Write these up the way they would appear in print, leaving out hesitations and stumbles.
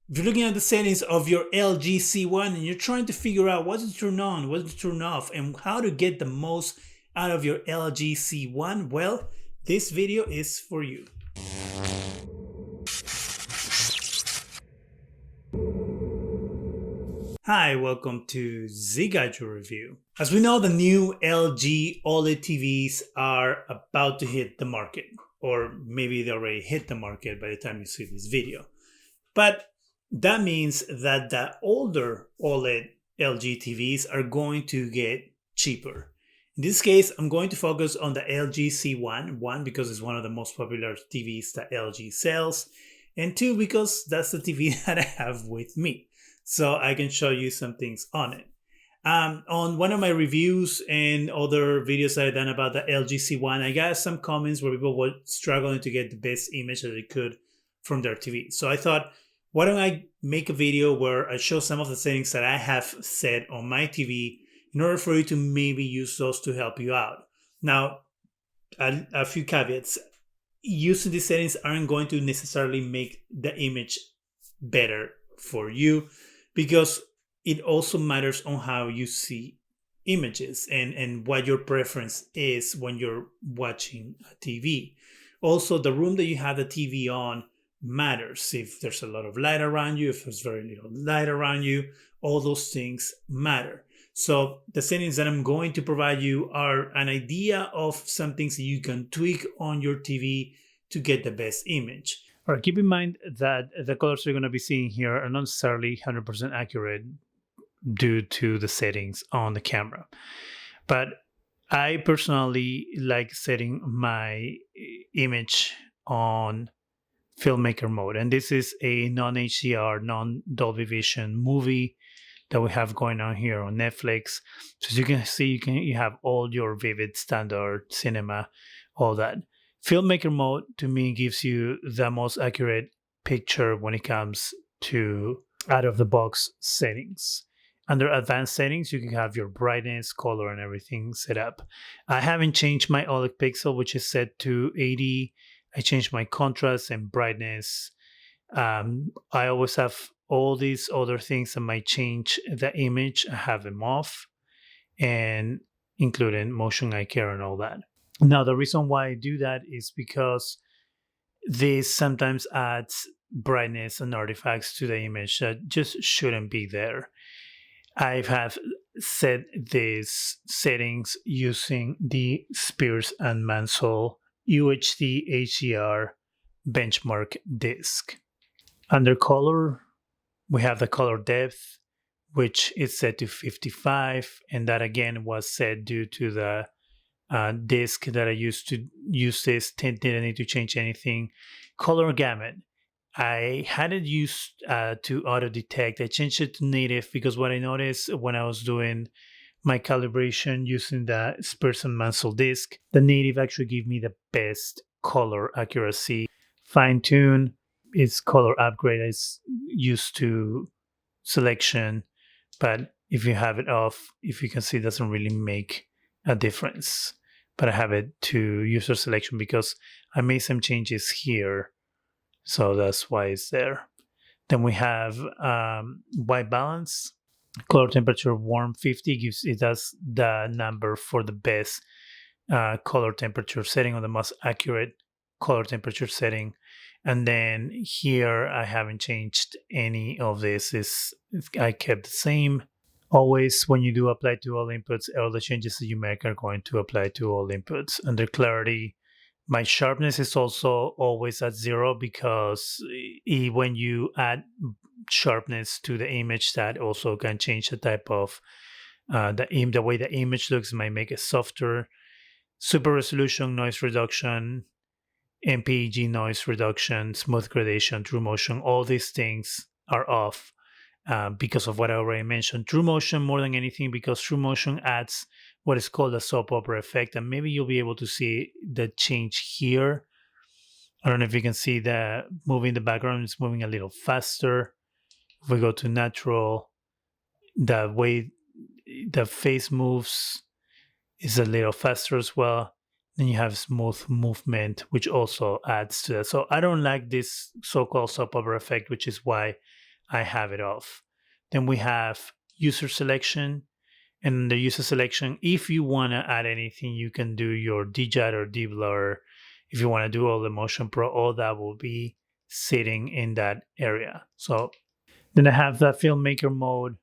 If you're looking at the settings of your LG C1 and you're trying to figure out what to turn on, what to turn off, and how to get the most out of your LG C1, well, this video is for you. Hi, welcome to Zgadgetreview. As we know, the new LG OLED TVs are about to hit the market, or maybe they already hit the market by the time you see this video. But that means that the older OLED LG TVs are going to get cheaper. In this case, I'm going to focus on the LG C1, one, because it's one of the most popular TVs that LG sells, and two, because that's the TV that I have with me. So I can show you some things on it. On one of my reviews and other videos that I've done about the LG C1, I got some comments where people were struggling to get the best image that they could from their TV. So I thought, why don't I make a video where I show some of the settings that I have set on my TV in order for you to maybe use those to help you out. Now, a few caveats. Using these settings aren't going to necessarily make the image better for you, because it also matters on how you see images and what your preference is when you're watching a TV. Also, the room that you have the TV on matters. If there's a lot of light around you, if there's very little light around you, all those things matter. So the settings that I'm going to provide you are an idea of some things that you can tweak on your TV to get the best image. All right, keep in mind that the colors you're going to be seeing here are not necessarily 100% accurate due to the settings on the camera. But I personally like setting my image on filmmaker mode. And this is a non-HDR, non-Dolby Vision movie that we have going on here on Netflix. So as you can see, you have all your vivid standard cinema, all that. Filmmaker mode to me gives you the most accurate picture when it comes to out-of-the-box settings. Under advanced settings, you can have your brightness, color, and everything set up. I haven't changed my OLED pixel, which is set to 80. I changed my contrast and brightness. I always have all these other things that might change the image. I have them off, and including motion eye care and all that. Now, the reason why I do that is because this sometimes adds brightness and artifacts to the image that just shouldn't be there. I have set these settings using the Spears and Mansell UHD HDR benchmark disc. Under color, we have the color depth, which is set to 55, and that again was set due to the disk that I used to use. This didn't need to change anything. Color gamut, I had it used to auto detect. I changed it to native because what I noticed when I was doing my calibration using the Spears and Mansell disk, the native actually gave me the best color accuracy. Fine tune is color upgrade is used to selection, but if you have it off, if you can see, it doesn't really make a difference. But I have it to user selection because I made some changes here, so that's why it's there. Then we have white balance, color temperature warm 50 gives it us the number for the best color temperature setting, or the most accurate color temperature setting. And then here I haven't changed any of this. I kept the same. Always, when you do apply to all inputs, all the changes that you make are going to apply to all inputs. Under clarity, my sharpness is also always at 0 because when you add sharpness to the image, that also can change the type of the way the image looks. It might make it softer. Super resolution, noise reduction, MPEG noise reduction, smooth gradation, true motion, all these things are off. Because of what I already mentioned. True motion more than anything, because true motion adds what is called a soap opera effect, and maybe you'll be able to see the change here. I don't know if you can see the moving the background is moving a little faster. If we go to natural, the way the face moves is a little faster as well. Then you have smooth movement, which also adds to that. So I don't like this so-called soap opera effect, which is why I have it off. Then we have user selection. And the user selection, if you want to add anything, you can do your DJAT or D-Blur. If you want to do all the Motion Pro, all that will be sitting in that area. So then I have the filmmaker mode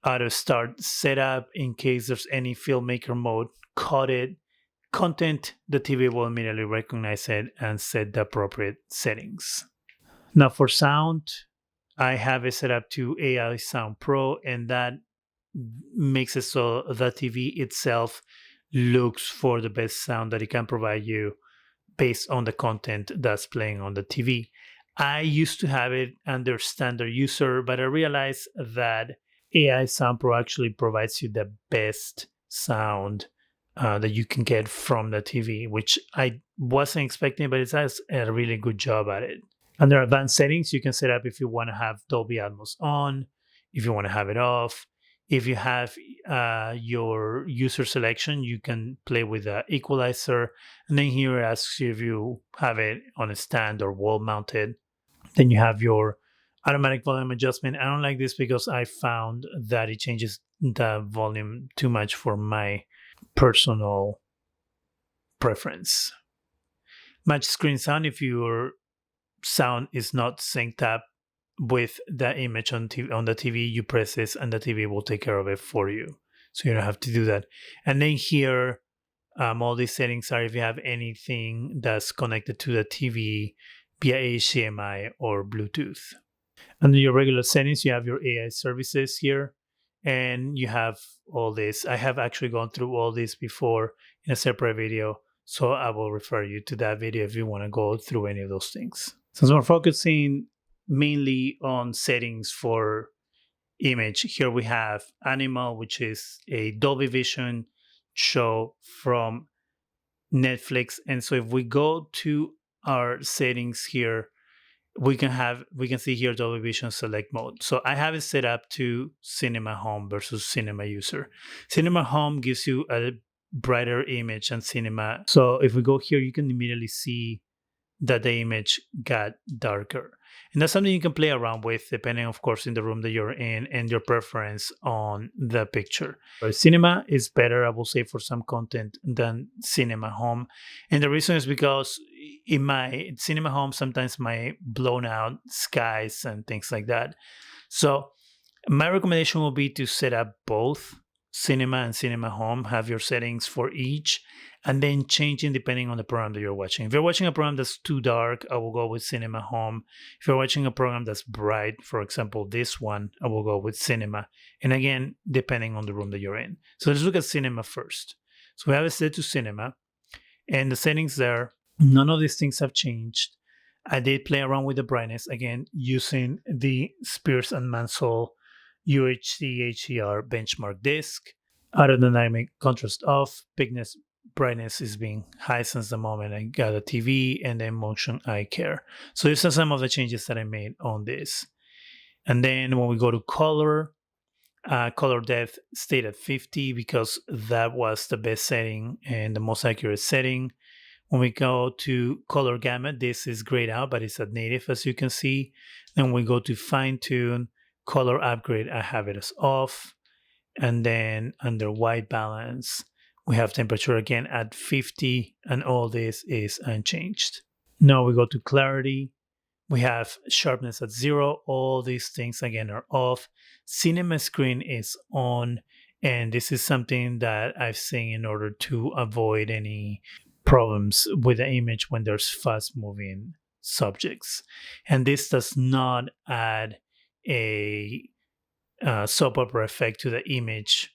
auto start setup in case there's any filmmaker mode coded content. The TV will immediately recognize it and set the appropriate settings. Now for sound, I have it set up to AI Sound Pro, and that makes it so the TV itself looks for the best sound that it can provide you based on the content that's playing on the TV. I used to have it under standard user, but I realized that AI Sound Pro actually provides you the best sound that you can get from the TV, which I wasn't expecting, but it does a really good job at it. Under advanced settings, you can set up if you want to have Dolby Atmos on, if you want to have it off. If you have your user selection, you can play with the equalizer. And then here it asks you if you have it on a stand or wall mounted. Then you have your automatic volume adjustment. I don't like this because I found that it changes the volume too much for my personal preference. Match screen sound. If your sound is not synced up with the image on the TV, you press this and the TV will take care of it for you. So you don't have to do that. And then here, all these settings are if you have anything that's connected to the TV via HDMI or Bluetooth. Under your regular settings, you have your AI services here, and you have all this. I have actually gone through all this before in a separate video, so I will refer you to that video if you want to go through any of those things. Since we're focusing mainly on settings for image, here we have Animal, which is a Dolby Vision show from Netflix. And so if we go to our settings here, we can see here Dolby Vision select mode. So I have it set up to Cinema Home versus Cinema User. Cinema Home gives you a brighter image than Cinema. So if we go here, you can immediately see that the image got darker. And that's something you can play around with depending, of course, in the room that you're in and your preference on the picture. But Cinema is better, I will say, for some content than Cinema Home. And the reason is because in my Cinema Home, sometimes my blown out skies and things like that. So my recommendation will be to set up both Cinema and Cinema Home, have your settings for each, and then changing depending on the program that you're watching. If you're watching a program that's too dark, I will go with Cinema Home. If you're watching a program that's bright, for example, this one, I will go with Cinema. And again, depending on the room that you're in. So let's look at Cinema first. So we have it set to Cinema, and the settings there, none of these things have changed. I did play around with the brightness, again, using the Spears and Mansell UHD HDR benchmark disc. Auto dynamic contrast off, brightness is being high since the moment I got a TV, and then motion eye care. So these are some of the changes that I made on this. And then when we go to color, color depth stayed at 50 because that was the best setting and the most accurate setting. When we go to color gamut, this is grayed out, but it's at native, as you can see. Then we go to fine tune, color upgrade, I have it as off. And then under white balance, we have temperature again at 50, and all this is unchanged. Now we go to clarity. We have sharpness at 0. All these things again are off. Cinema screen is on, and this is something that I've seen in order to avoid any problems with the image when there's fast moving subjects. And this does not add a soap opera effect to the image.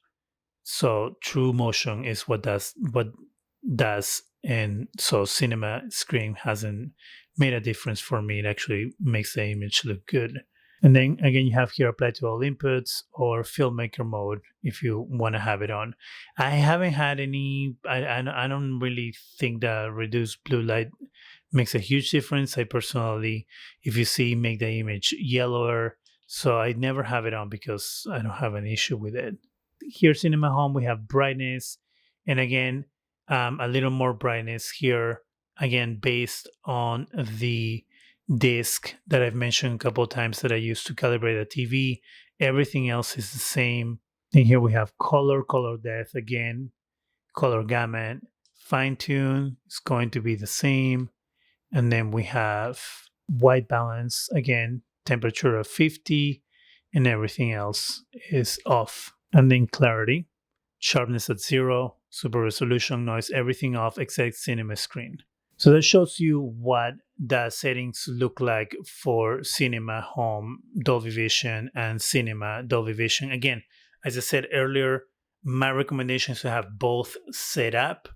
So true motion is what does, and so cinema screen hasn't made a difference for me. It actually makes the image look good. And then again, you have here apply to all inputs or filmmaker mode if you want to have it on. I haven't had any, I don't really think that reduced blue light makes a huge difference. I personally, if you see, make the image yellower. So I never have it on because I don't have an issue with it. Here, Cinema Home, we have brightness. And again, a little more brightness here, again, based on the disc that I've mentioned a couple of times that I use to calibrate the TV. Everything else is the same. And here we have color depth again, color gamut, fine tune is going to be the same. And then we have white balance, again, temperature of 50, and everything else is off. And then clarity, sharpness at 0, super resolution, noise, everything off except cinema screen. So that shows you what the settings look like for Cinema Home Dolby Vision and Cinema Dolby Vision. Again, as I said earlier, my recommendation is to have both set up.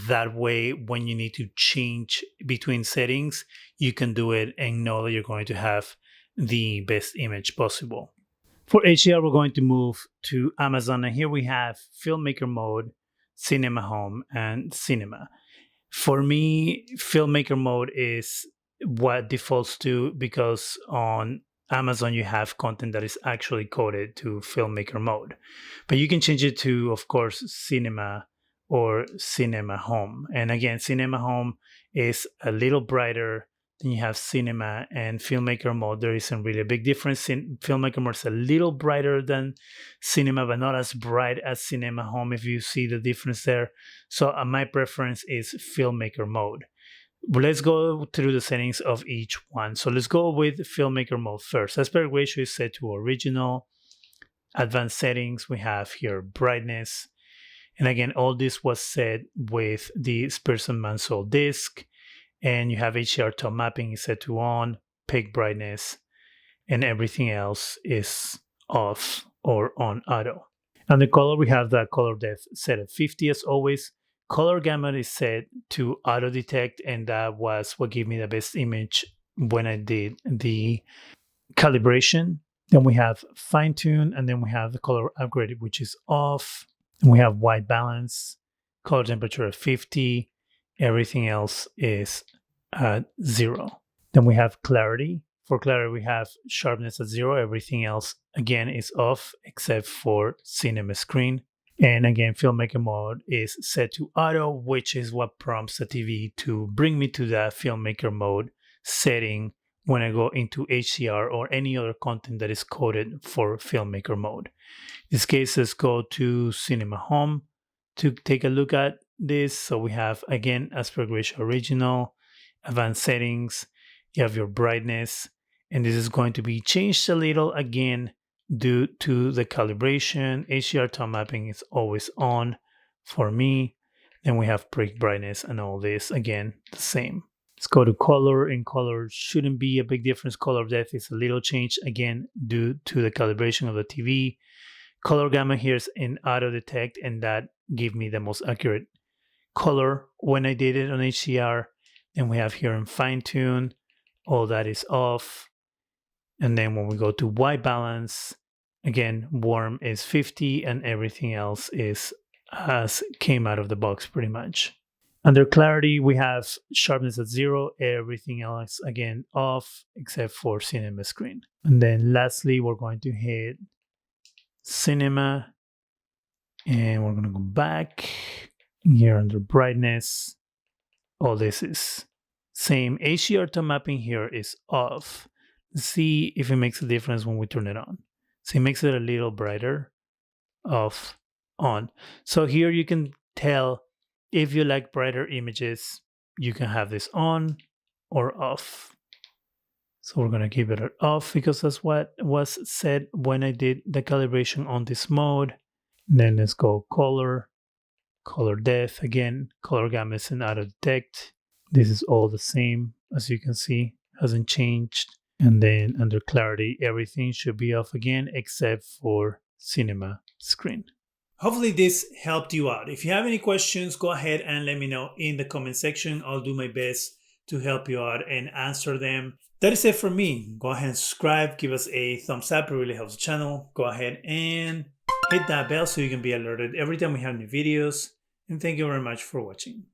That way, when you need to change between settings, you can do it and know that you're going to have the best image possible. For HDR, we're going to move to Amazon, and here we have Filmmaker Mode, Cinema Home, and Cinema. For me, Filmmaker Mode is what defaults to, because on Amazon you have content that is actually coded to Filmmaker Mode. But you can change it to, of course, Cinema or Cinema Home. And again, Cinema Home is a little brighter. Then you have Cinema and Filmmaker Mode. There isn't really a big difference. Filmmaker Mode is a little brighter than Cinema, but not as bright as Cinema Home, if you see the difference there. So my preference is Filmmaker Mode. But let's go through the settings of each one. So let's go with Filmmaker Mode first. Aspect ratio is set to original. Advanced settings, we have here brightness. And again, all this was set with the Spearson Mansell disc. And you have HDR top mapping is set to on, peak brightness, and everything else is off or on auto. And the color, we have the color depth set at 50 as always. Color gamut is set to auto detect, and that was what gave me the best image when I did the calibration. Then we have fine tune, and then we have the color upgrade, which is off. And we have white balance, color temperature at 50. Everything else is at 0. Then we have clarity. For clarity, we have sharpness at 0. Everything else, again, is off except for cinema screen. And again, Filmmaker Mode is set to auto, which is what prompts the TV to bring me to the Filmmaker Mode setting when I go into HDR or any other content that is coded for Filmmaker Mode. In this case, let's go to Cinema Home to take a look at this. So we have, again, aspect ratio original, advanced settings, you have your brightness, and this is going to be changed a little again due to the calibration. HDR top mapping is always on for me. Then we have peak brightness and all this, again, the same. Let's go to color. In color, shouldn't be a big difference. Color depth is a little change, again, due to the calibration of the TV. Color gamma here is in auto detect, and that gave me the most accurate color when I did it on HDR. Then we have here in fine tune, all that is off. And then when we go to white balance, again, warm is 50 and everything else is as came out of the box pretty much. Under clarity, we have sharpness at 0, everything else again off except for cinema screen. And then lastly, we're going to hit cinema, and we're going to go back here under brightness. All this is same. HDR top mapping here is off. Let's see if it makes a difference when we turn it on. So it makes it a little brighter. Off, on. So here you can tell if you like brighter images, you can have this on or off. So we're going to keep it off because that's what was set when I did the calibration on this mode. And then let's go color, color depth, again, color gamut and auto detect. This is all the same, as you can see, hasn't changed. And then under clarity, everything should be off again except for cinema screen. Hopefully this helped you out. If you have any questions, go ahead and let me know in the comment section. I'll do my best to help you out and answer them. That is it for me. Go ahead and subscribe, give us a thumbs up, it really helps the channel. Go ahead and hit that bell so you can be alerted every time we have new videos. And thank you very much for watching.